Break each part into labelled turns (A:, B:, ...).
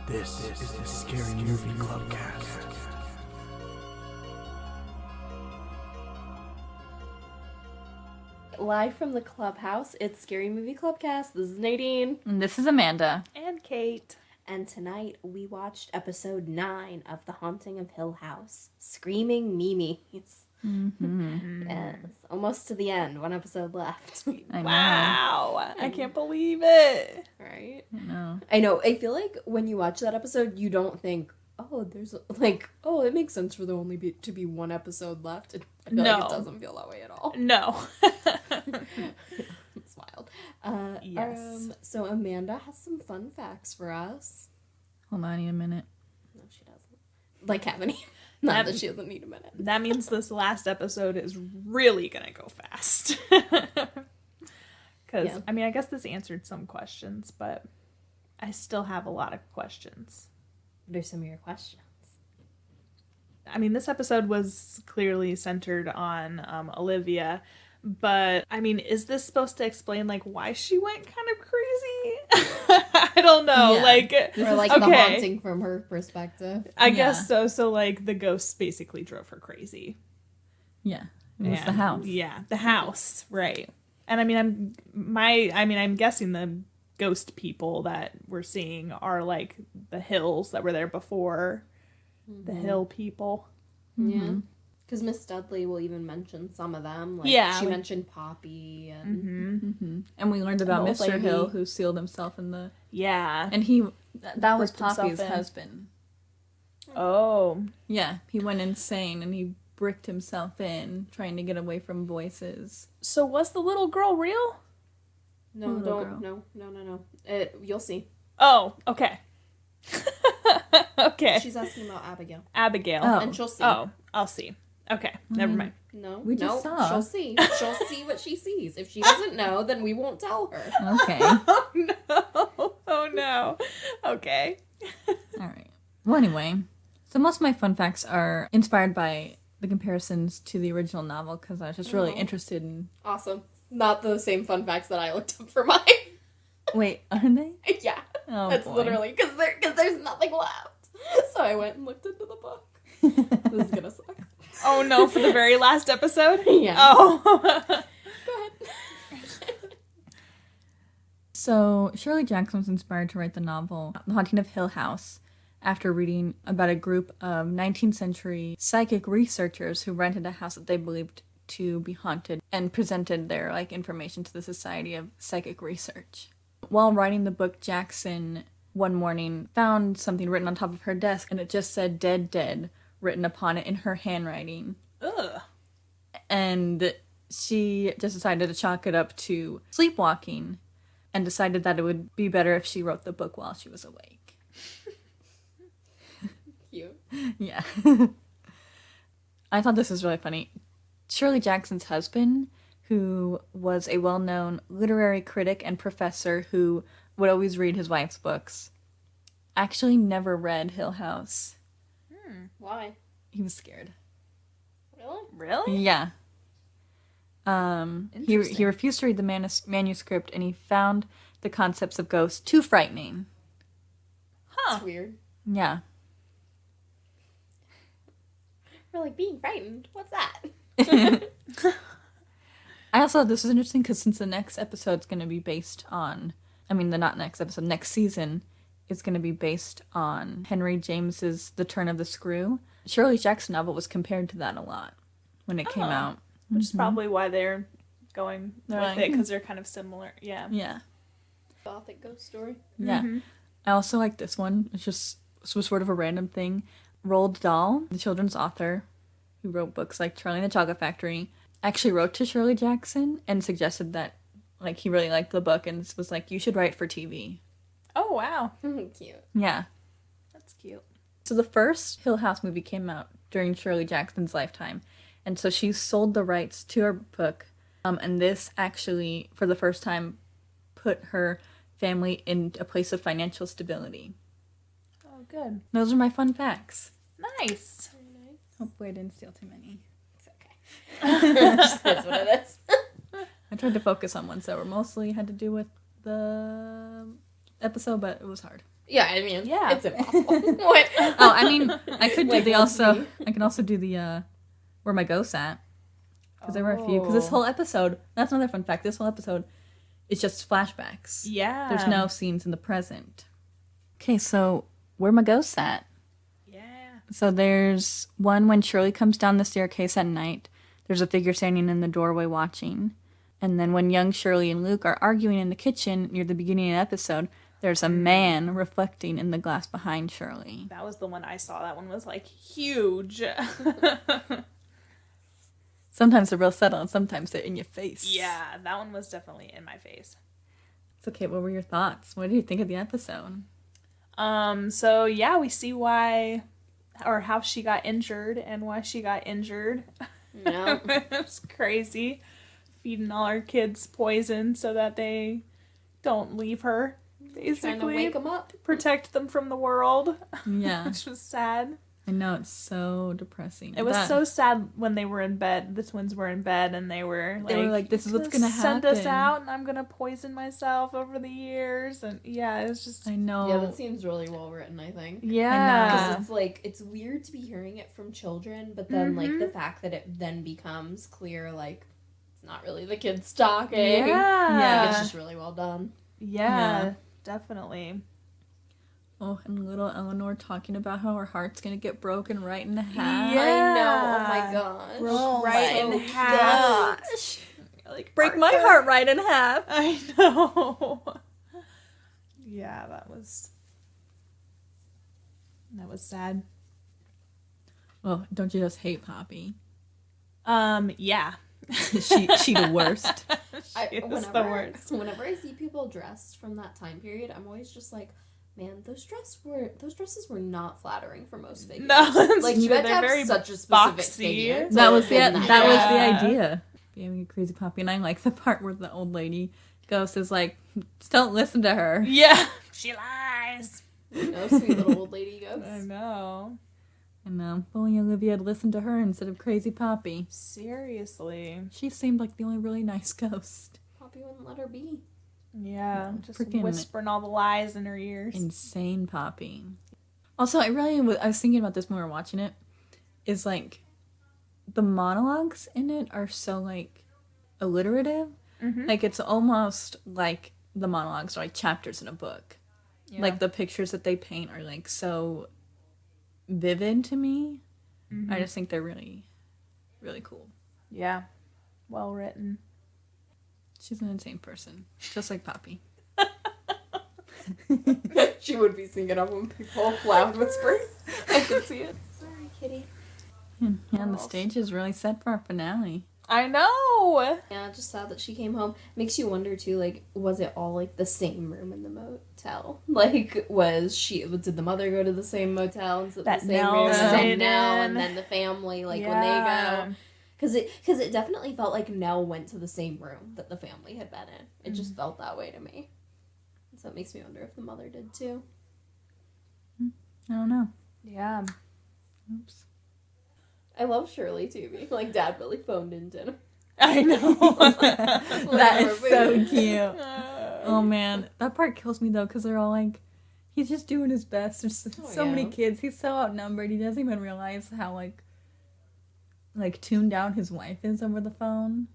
A: This is the Scary Movie Clubcast.
B: Live from the clubhouse, it's Scary Movie Clubcast. This is Nadine.
C: And this is Amanda.
D: And Kate.
B: And tonight we watched episode 9 of The Haunting of Hill House, Screaming Meemies.
C: Mm-hmm.
B: Yes, almost to the end, one episode left.
C: I know.
D: Wow. I can't believe it.
B: Right?
C: I know.
B: I know. I feel like when you watch that episode, you don't think, oh, there's like, oh, it makes sense for there only to be one episode left. I feel like it doesn't feel that way at all.
D: No.
B: It's wild.
D: Yes.
B: So Amanda has some fun facts for us.
C: Hold on, I need a minute.
B: No, she doesn't. Like, have any? Not that she doesn't need a minute.
D: That means this last episode is really going to go fast. Because, I mean, I guess this answered some questions, but I still have a lot of questions.
B: What are some of your questions?
D: I mean, this episode was clearly centered on Olivia, but, I mean, is this supposed to explain, like, why she went kind of crazy? I don't know,
C: Yeah.
B: Or, like,
D: okay.
B: the haunting from her perspective.
D: I guess so. So, like, the ghosts basically drove her crazy.
C: Yeah. It was the house.
D: Yeah, the house, right. And, I mean, I'm guessing the ghost people that we're seeing are, like, the hills that were there before. The hill people.
B: Yeah. Because Miss Dudley will even mention some of them. Like,
D: Yeah,
B: she
D: like-
B: mentioned Poppy and...
C: Mm-hmm. And we learned about
B: Old
C: Mr.
B: lady.
C: Hill, who sealed himself in the...
D: Yeah.
C: And he... That was
D: Bricked himself
C: Poppy's
D: in.
C: husband.
D: Oh.
C: Yeah, he went insane and he bricked himself in, trying to get away from voices.
D: So was the little girl real?
B: No,
C: Little
B: don't.
C: girl.
B: No. You'll see.
D: Oh, okay. Okay.
B: She's asking about Abigail.
D: Abigail.
C: Oh.
B: And she'll see.
D: Oh, I'll see. Okay, never mind.
B: No,
C: We just saw.
B: She'll see. She'll see what she sees. If she doesn't know, then we won't tell her.
C: Okay.
D: Oh no. Oh no. Okay.
C: All right. Well, anyway, so most of my fun facts are inspired by the comparisons to the original novel because I was just really interested in...
B: Awesome. Not the same fun facts that I looked up for mine.
C: Wait, aren't they?
B: Yeah.
C: Oh,
B: That's
C: boy.
B: literally because there's nothing left. So I went and looked into the book. This is gonna suck.
D: Oh no, for the very last episode?
B: Yeah.
D: Oh.
B: Go ahead.
C: So, Shirley Jackson was inspired to write the novel The Haunting of Hill House after reading about a group of 19th century psychic researchers who rented a house that they believed to be haunted and presented their information to the Society of Psychic Research. While writing the book, Jackson one morning found something written on top of her desk and it just said "Dead, Dead" written upon it in her handwriting.
D: Ugh.
C: And she just decided to chalk it up to sleepwalking and decided that it would be better if she wrote the book while she was awake.
B: Cute.
C: Yeah. I thought this was really funny. Shirley Jackson's husband, who was a well-known literary critic and professor who would always read his wife's books, actually never read Hill House.
B: Why?
C: He was scared.
B: Really?
D: Really?
C: Yeah. He
D: Interesting.
C: refused to read the manuscript and he found the concepts of ghosts too frightening.
B: That's weird.
C: Yeah.
B: We're like being frightened. What's that?
C: I also thought this was interesting because since the next episode's going to be based on, next season is going to be based on Henry James's The Turn of the Screw. Shirley Jackson novel was compared to that a lot when it came out.
D: Which is probably why they're going
C: They're
D: with
C: like,
D: it, because they're kind of similar. Yeah.
C: Yeah.
B: Gothic ghost story.
C: Yeah. I also like this one. This was sort of a random thing. Roald Dahl, the children's author who wrote books like Charlie and the Chocolate Factory, actually wrote to Shirley Jackson and suggested that he really liked the book and was like, you should write for TV.
D: Oh, wow.
B: Cute.
C: Yeah.
D: That's cute.
C: So the first Hill House movie came out during Shirley Jackson's lifetime. And so she sold the rights to her book. And this actually, for the first time, put her family in a place of financial stability.
D: Oh, good.
C: Those are my fun facts.
D: Nice.
C: Hopefully I didn't steal too many.
B: It's okay. That's what it is.
C: I tried to focus on ones that were mostly had to do with the episode, but it was hard.
B: Yeah, I mean,
D: Yeah.
B: it's impossible. What?
C: Oh, I mean, I could do
B: Like,
C: the
B: what's
C: also.
B: me?
C: I can also do the where my ghosts at, because there were a few. Because this whole episode, that's another fun fact. This whole episode is just flashbacks.
D: Yeah.
C: There's no scenes in the present. Okay, so where my ghosts at?
D: Yeah.
C: So there's one when Shirley comes down the staircase at night. There's a figure standing in the doorway watching. And then when young Shirley and Luke are arguing in the kitchen near the beginning of the episode, there's a man reflecting in the glass behind Shirley.
D: That was the one I saw. That one was like huge.
C: Sometimes they're real subtle and sometimes they're in your face.
D: Yeah, that one was definitely in my face.
C: It's okay. What were your thoughts? What did you think of the episode?
D: So yeah, we see why or how she got injured and why she got injured.
B: Yeah.
D: It's crazy. Feeding all our kids poison so that they don't leave her. Basically,
B: Trying to wake them up.
D: protect them from the world,
C: Yeah.
D: which was sad.
C: I know, it's so depressing.
D: It was so sad when they were in bed. The twins were in bed and they were like,
C: this is what's gonna happen.
D: Send us out and I'm gonna poison myself over the years. And yeah, it was just
C: I know.
B: Yeah, that seems really well written, I think.
D: yeah.
B: Because it's like, it's weird to be hearing it from children, but then like the fact that it then becomes clear, like, it's not really the kids talking.
D: Yeah.
B: Like, it's just really well done.
D: Yeah, definitely.
C: Oh, and little Eleanor talking about how her heart's gonna get broken right in half.
D: Yeah.
B: I know. Oh my gosh.
D: Broke right
B: my
D: in half.
C: Gosh.
D: Like,
C: Break my heart right in half.
D: I know. Yeah, that was sad.
C: Well, don't you just hate Poppy?
D: Yeah.
C: she the worst.
D: She is the worst.
B: Whenever I see people dressed from that time period, I'm always just like, man, those dresses were not flattering for most figures.
D: No, that's
B: like
D: true.
B: you had to
D: They're
B: have
D: very
B: such a specific
D: boxy.
B: figure.
C: That was the
B: fit in
C: that was
D: Yeah.
C: the idea. Being a crazy Poppy, and I like the part where the old lady ghost is like, just don't listen to her.
D: Yeah. She lies.
B: You know, sweet little old lady ghost.
D: I know.
C: And if only Olivia had listened to her instead of crazy Poppy.
D: Seriously.
C: She seemed like the only really nice ghost.
B: Poppy wouldn't let her be.
D: Yeah. Just
C: Freaking
D: whispering all the lies in her ears.
C: Insane Poppy. Also, I was thinking about this when we were watching it. Is like, the monologues in it are so like alliterative.
D: Mm-hmm.
C: Like it's almost like the monologues are like chapters in a book.
D: Yeah.
C: Like the pictures that they paint are like so vivid to me.
D: Mm-hmm.
C: I just think they're really, really cool.
D: Yeah. Well written.
C: She's an insane person, just like Poppy.
B: She would be singing up when people loud whisper. I could see it. Sorry, kitty.
C: Yeah, and the stage is really set for our finale.
D: I know.
B: Yeah, just sad that she came home. Makes you wonder too, like, was it all like the same room in the motel? Like, did the mother go to the same motel and sit in
D: That
B: the same
D: Nell
B: room, and then
D: stayed
B: Nell,
D: in.
B: and then the family, like when
D: Yeah.
B: they go? Because it definitely felt like Nell went to the same room that the family had been in. It just felt that way to me. So it makes me wonder if the mother did too.
C: I don't know.
D: Yeah.
C: Oops.
B: I love Shirley too. Being like, Dad really phoned in dinner.
D: I know.
C: That is so cute. Oh man, that part kills me though, because they're all like, he's just doing his best. There's so many
B: yeah.
C: kids. He's so outnumbered. He doesn't even realize how like tuned down his wife is over the phone.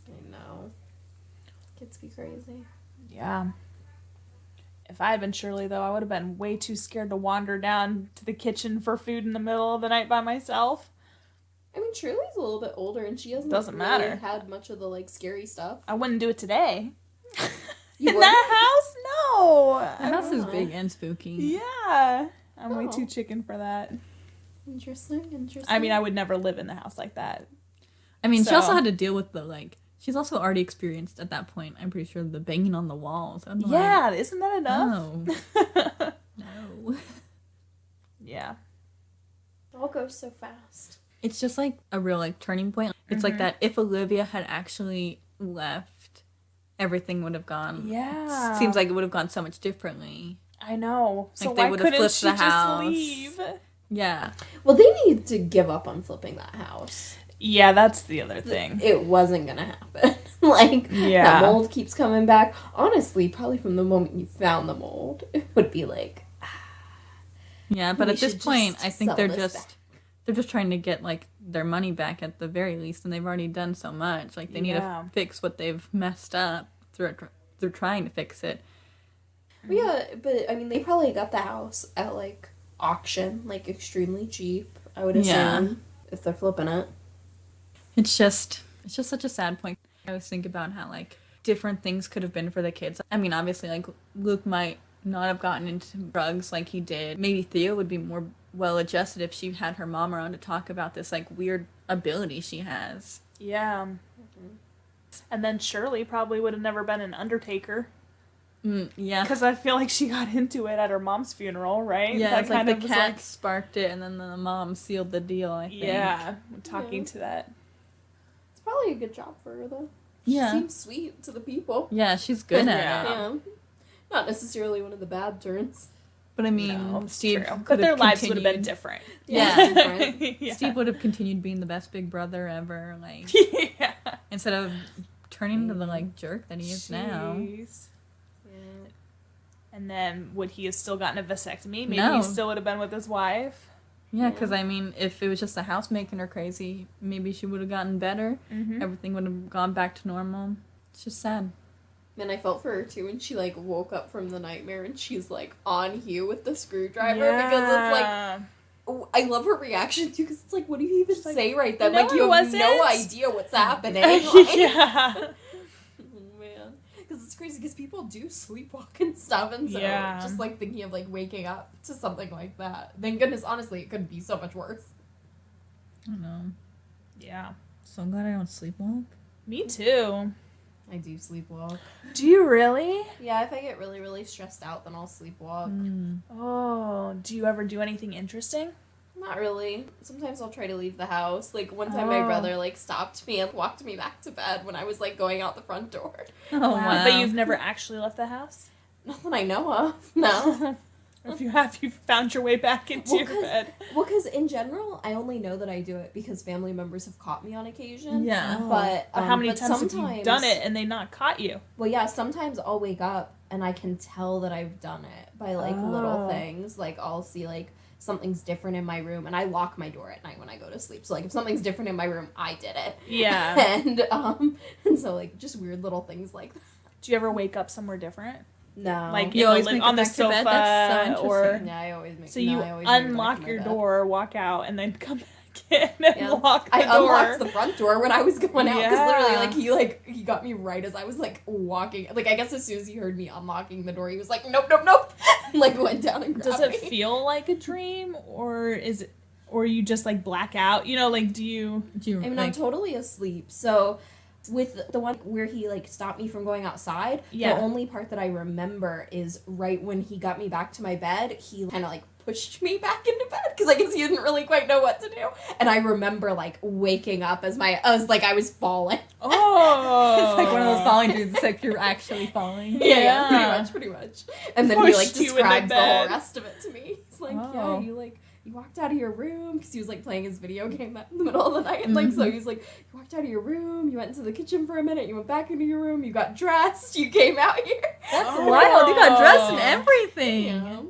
B: I know. Kids be crazy.
D: Yeah. If I had been Shirley, though, I would have been way too scared to wander down to the kitchen for food in the middle of the night by myself.
B: I mean, Shirley's a little bit older, and she hasn't
D: Doesn't
B: really
D: matter.
B: had much of the like scary stuff.
D: I wouldn't do it today.
B: You
D: In
B: wouldn't?
D: that house? No.
C: The house is big and spooky.
D: Yeah. I'm way
B: Oh.
D: too chicken for that.
B: Interesting.
D: I mean, I would never live in the house like that.
C: I mean, she also
D: So-
C: had to deal with the like. She's also already experienced at that point. I'm pretty sure the banging on the walls. I'm like,
D: Yeah, isn't that enough?
C: no, no.
D: Yeah.
B: It all goes so fast.
C: It's just like a real like turning point. It's like that if Olivia had actually left, everything would have gone.
D: Yeah.
C: Seems like it would have gone so much differently.
D: I know. So
C: Like, they
D: why
C: would've
D: couldn't
C: flipped
D: she
C: the
D: just
C: house.
D: leave?
C: Yeah.
B: Well, they need to give up on flipping that house.
D: Yeah, that's the other thing.
B: It wasn't gonna happen. Like,
D: Yeah.
B: that mold keeps coming back. Honestly, probably from the moment you found the mold, it would be like,
C: Yeah, but
B: We
C: at this
B: should
C: point,
B: just
C: I think
B: sell
C: they're
B: this
C: just trying to get like their money back at the very least, and they've already done so much. Like they need to fix what they've messed up. They're trying to fix it.
B: Well, yeah, but I mean, they probably got the house at like auction, like extremely cheap. I would assume if they're flipping it.
C: It's just such a sad point. I always think about how like different things could have been for the kids. I mean, obviously, like Luke might not have gotten into drugs like he did. Maybe Thea would be more well adjusted if she had her mom around to talk about this like weird ability she has.
D: Yeah. And then Shirley probably would have never been an undertaker.
C: Yeah.
D: Because I feel like she got into it at her mom's funeral, right?
C: Yeah,
D: that
C: it's like the cat sparked it, and then the mom sealed the deal, I think.
D: Yeah, talking to that.
B: It's probably a good job for her, though.
C: Yeah.
B: She seems sweet to the people.
C: Yeah, she's good at it.
B: Yeah. Not necessarily one of the bad turns.
C: But I mean, Steve
D: true.
C: could
D: But their
C: have
D: lives would have been
C: continued-
D: different.
C: Yeah.
B: Different.
D: Yeah.
C: Steve would have continued being the best big brother ever, like
D: Yeah.
C: instead of turning into the like jerk that he is now.
D: Jeez. And then would he have still gotten a vasectomy? Maybe
C: No.
D: he still would have been with his wife.
C: Yeah, because I mean, if it was just the house making her crazy, maybe she would have gotten better.
D: Mm-hmm.
C: Everything would have gone back to normal. It's just sad.
B: And I felt for her too when she like woke up from the nightmare and she's like on Hugh with the screwdriver because it's like I love her reaction too because it's like what do you even say right then?
D: "No,
B: Like you
D: it
B: have
D: wasn't."
B: no idea what's happening. Like,
D: Yeah.
B: oh, man, because it's crazy because people do sleepwalk and stuff, and so just like thinking of like waking up to something like that. Thank goodness, honestly, it could be so much worse.
C: I don't know.
D: Yeah.
C: So glad I don't sleepwalk.
D: Me too.
B: I do sleepwalk.
D: Do you really?
B: Yeah, if I get really, really stressed out, then I'll sleepwalk.
D: Oh, do you ever do anything interesting?
B: Not really. Sometimes I'll try to leave the house. Like, one time my brother, like, stopped me and walked me back to bed when I was, like, going out the front door.
C: Oh, wow.
D: But you've never actually left the house?
B: Not that I know of. No.
D: Or if you have, you've found your way back into your bed.
B: Well, because in general, I only know that I do it because family members have caught me on occasion.
C: Yeah.
B: But
D: how many
B: but
D: times have you done it and they not caught you?
B: Well, yeah, sometimes I'll wake up and I can tell that I've done it by, like, little things. Like, I'll see, like, something's different in my room, and I lock my door at night when I go to sleep. So, like, if something's different in my room, I did it.
D: Yeah.
B: And so, like, just weird little things like that.
D: Do you ever wake up somewhere different?
B: No.
D: Like
C: You always make
D: on
C: it
D: the
C: back to
D: sofa,
C: bed? That's so
D: or
C: interesting.
B: Yeah, I always make.
D: so
B: no,
D: you
B: I always make it back
D: unlock
B: to my
D: your
B: bed.
D: door, walk out, and then come back in and
B: Yeah.
D: lock the
B: I
D: door.
B: unlocked the front door when I was going out because literally,
D: Yeah.
B: he got me right as I was like walking. Like I guess as soon as he heard me unlocking the door, he was like, "Nope, nope, nope," and, like went down and grabbed
D: Does it
B: me.
D: feel like a dream, or is it, or you just like black out? You know, like do you?
C: Do you,
B: I mean,
C: like,
B: I'm totally asleep. So with the one where he like stopped me from going outside,
D: Yeah.
B: the only part that I remember is right when he got me back to my bed. He kind of like pushed me back into bed because I guess he didn't really quite know what to do. And I remember like waking up as I was falling.
D: Oh,
C: it's like one of those falling dreams. It's like you're actually falling.
D: Yeah.
B: pretty much. And then he like
D: Pushed you into
B: describes the whole
D: bed.
B: rest of it to me. He's like,
C: Oh.
B: yeah, you walked out of your room because he was like playing his video game in the middle of the night, and like so he's like, you walked out of your room, you went into the kitchen for a minute, you went back into your room, you got dressed, you came out here.
C: That's wild. You got dressed and everything.
B: Yeah,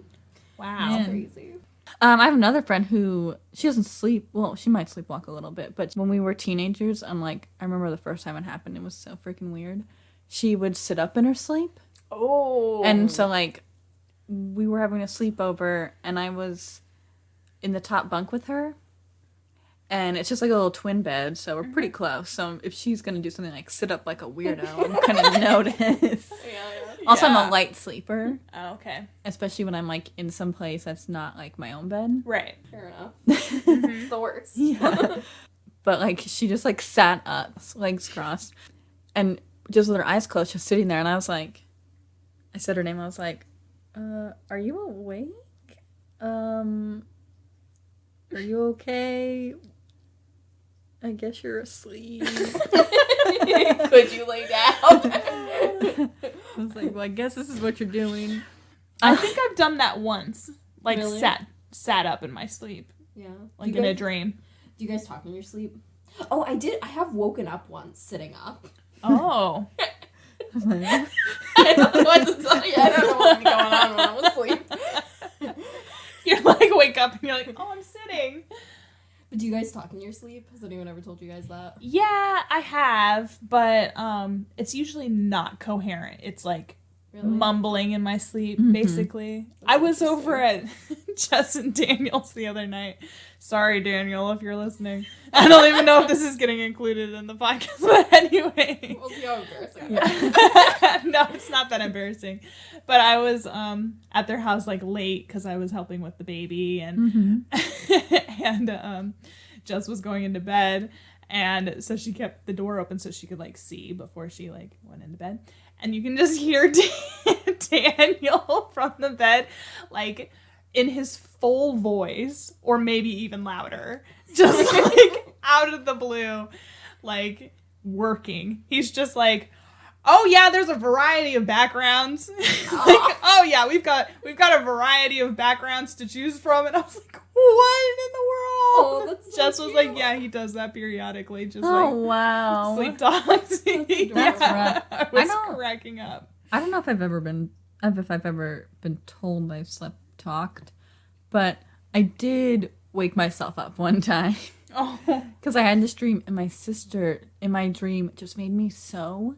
D: wow.
C: Man.
B: crazy.
C: I have another friend who, she doesn't sleep, well, she might sleepwalk a little bit, but when we were teenagers, I remember the first time it happened, it was so freaking weird. She would sit up in her sleep,
D: Oh,
C: and so, like, we were having a sleepover, and I was in the top bunk with her, and it's just like a little twin bed, so we're pretty close, so if she's gonna do something like sit up like a weirdo, I'm gonna notice. Also, I'm a light sleeper,
D: Oh, okay,
C: especially when I'm, like, in some place that's not, like, my own bed.
D: right.
B: Fair enough. It's the worst.
C: Yeah. But, like, she just, like, sat up, legs crossed, and just with her eyes closed, just sitting there, and I was like, I said her name, I was like, are you awake? Are you okay? I guess you're asleep.
B: Could you lay down?
C: I was like, well, I guess this is what you're doing.
D: I think I've done that once. Like
B: Really?
D: sat up in my sleep,
B: Yeah.
D: like in a dream.
B: Do you guys talk in your sleep? Oh, I did. I have woken up once sitting up.
D: Oh,
B: I don't know what to tell you. I don't know what's going on when I'm asleep.
D: you're like up and you're like, oh, I'm sitting.
B: But do you guys talk in your sleep? Has anyone ever told you guys that?
D: Yeah, I have, but it's usually not coherent. It's like
B: Really?
D: mumbling in my sleep, basically.
B: That's
D: I was over at Jess and Daniel's the other night. Sorry, Daniel, if you're listening. I don't even know if this is getting included in the podcast, but anyway.
B: We'll see how embarrassing
D: No, it's not that embarrassing. But I was at their house like late because I was helping with the baby and and Jess was going into bed, and so she kept the door open so she could like see before she like went into bed. And you can just hear Daniel from the bed like in his full voice, or maybe even louder, just like out of the blue, like working. He's just like, oh yeah, there's a variety of backgrounds. Like, oh yeah, we've got a variety of backgrounds to choose from. And I was like, what in the world?
B: Oh, that's so
D: Jess was
B: cute.
D: like, yeah, he does that periodically, just
C: Oh,
D: like
C: wow.
D: sleep talks.
B: That's
C: rough.
D: I was
C: know.
D: cracking up.
C: I don't know if I've ever been told I've slept talked, but I did wake myself up one time.
D: Oh,
C: Because I had this dream, and my sister, in my dream, just made me so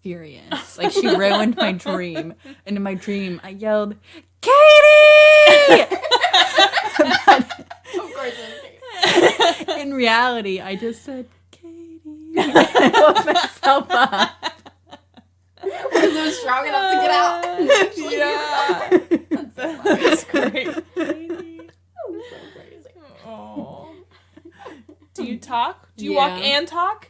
C: furious. Like, she ruined my dream. And in my dream, I yelled, Katie!
B: Of course it is.
C: In reality, I just said, Katie. I woke myself up.
B: Because it was strong enough to get out. And actually
D: yeah. That's great.
B: I'm so crazy.
D: Oh. Do you talk? Do you walk and talk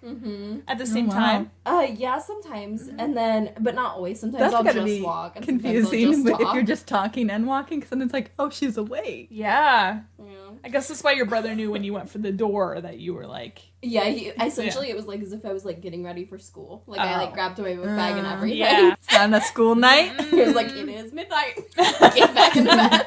D: at the same
C: wow.
D: time?
B: Yeah, sometimes, and then, but not always. Sometimes
C: That's
B: I'll
C: gotta
B: just
C: be
B: walk, and sometimes I'll
C: confusing
B: just
C: if
B: talk.
C: you're just talking and walking, because then it's like, oh, she's awake.
D: Yeah.
B: Yeah.
D: I guess that's why your brother knew when you went for the door that you were like,
B: Yeah, essentially it was like as if I was like getting ready for school. Like I like grabbed my book bag and everything.
D: yeah.
C: It's not a school night.
B: He was like, it is midnight. Get back into bed.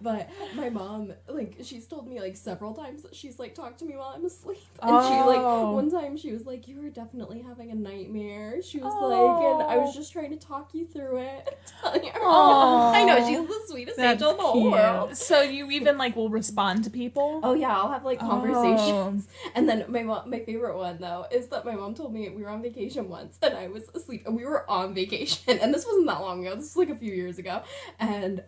B: But my mom, like, she's told me like several times that she's like talked to me while I'm asleep. And she like one time she was like, you were definitely having a nightmare. She was like, and I was just trying to talk you through it. Telling her, I know, she's the sweetest
C: That's
B: angel in the whole
C: cute.
B: world.
D: so you even like will respond to people?
B: Oh yeah, I'll have like conversations. And then my favorite one though is that my mom told me we were on vacation once and I was asleep and we were on vacation and this wasn't that long ago. This was like a few years ago. And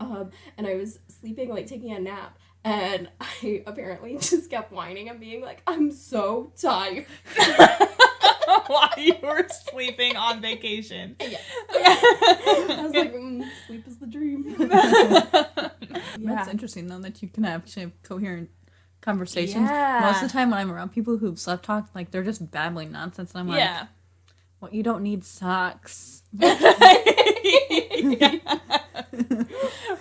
B: I was sleeping, like taking a nap, and I apparently just kept whining and being like, I'm so tired.
D: While you were sleeping on vacation.
B: Yeah. I was like, sleep is the dream.
C: That's interesting, though, that you can actually have coherent conversations.
D: Yeah.
C: Most of the time when I'm around people who've slept talked, like, they're just babbling nonsense, and I'm like,
D: Yeah.
C: well, you don't need socks.
B: I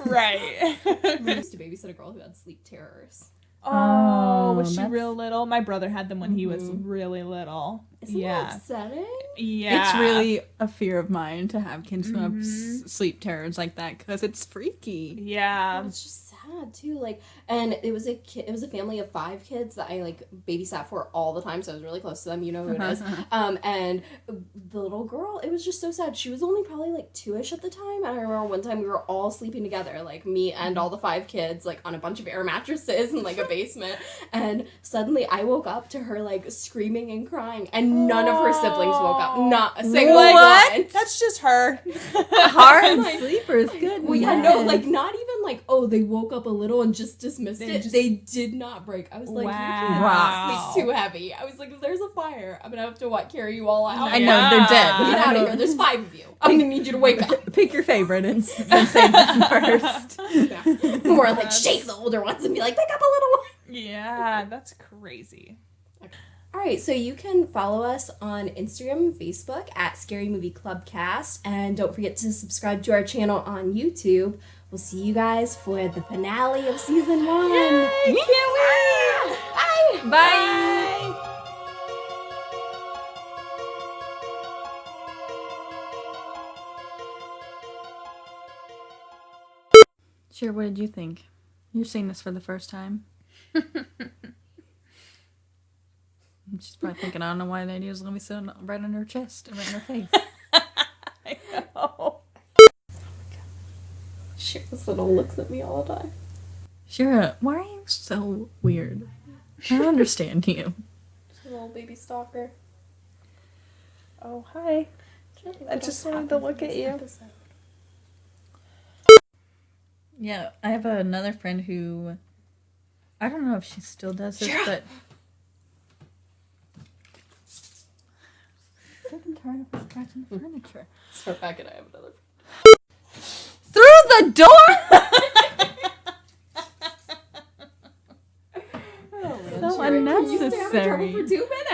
D: Right.
B: used to babysit a girl who had sleep terrors.
D: Oh, was she
C: that's-
D: real little? My brother had them when he was really little.
B: Isn't that upsetting?
D: Yeah.
C: It's really a fear of mine to have kids who have sleep terrors like that, because it's freaky.
D: Yeah.
B: It's just sad too, like, and it was a family of 5 kids that I like babysat for all the time, so I was really close to them, you know who it is. And the little girl, it was just so sad. She was only probably like 2ish at the time, and I remember one time we were all sleeping together, like me and all the 5 kids, like on a bunch of air mattresses in like a basement, and suddenly I woke up to her like screaming and crying, and none of her siblings woke up, not a single one.
D: That's just her.
C: Hard sleepers, good.
B: Well, yeah, no, like not even like, oh, they woke up a little and just dismissed it. They did not break. I was like,
D: Wow.
B: you kids sleep too heavy. I was like, if there's a fire, I'm gonna have to carry you all out.
C: I know, they're dead.
B: Get out of here. There's 5 of you. I'm gonna need you to wake up.
C: Pick your favorite and save them first.
B: Yeah. Or like shake the older ones and be like, pick up a little one.
D: Yeah, that's crazy.
B: All right, so you can follow us on Instagram and Facebook at Scary Movie Clubcast, and don't forget to subscribe to our channel on YouTube. We'll see you guys for the finale of season 1.
D: Yay, can't wait.
B: Bye.
C: Bye. Sure, what did you think? You're seeing this for the first time. She's probably thinking, I don't know why the idea is going to be sitting right on her chest and right in her face.
D: I know.
B: She just little looks at me all the time.
C: Shira, why are you so weird? I don't understand you.
B: A little baby stalker.
D: Oh, hi. I just wanted to look at you.
C: Yeah, I have another friend who, I don't know if she still does this, but sick and tired of scratching the furniture.
B: Start back and I have another.
C: Through the door. So
B: You used to have trouble
C: unnecessary.
B: for 2 minutes?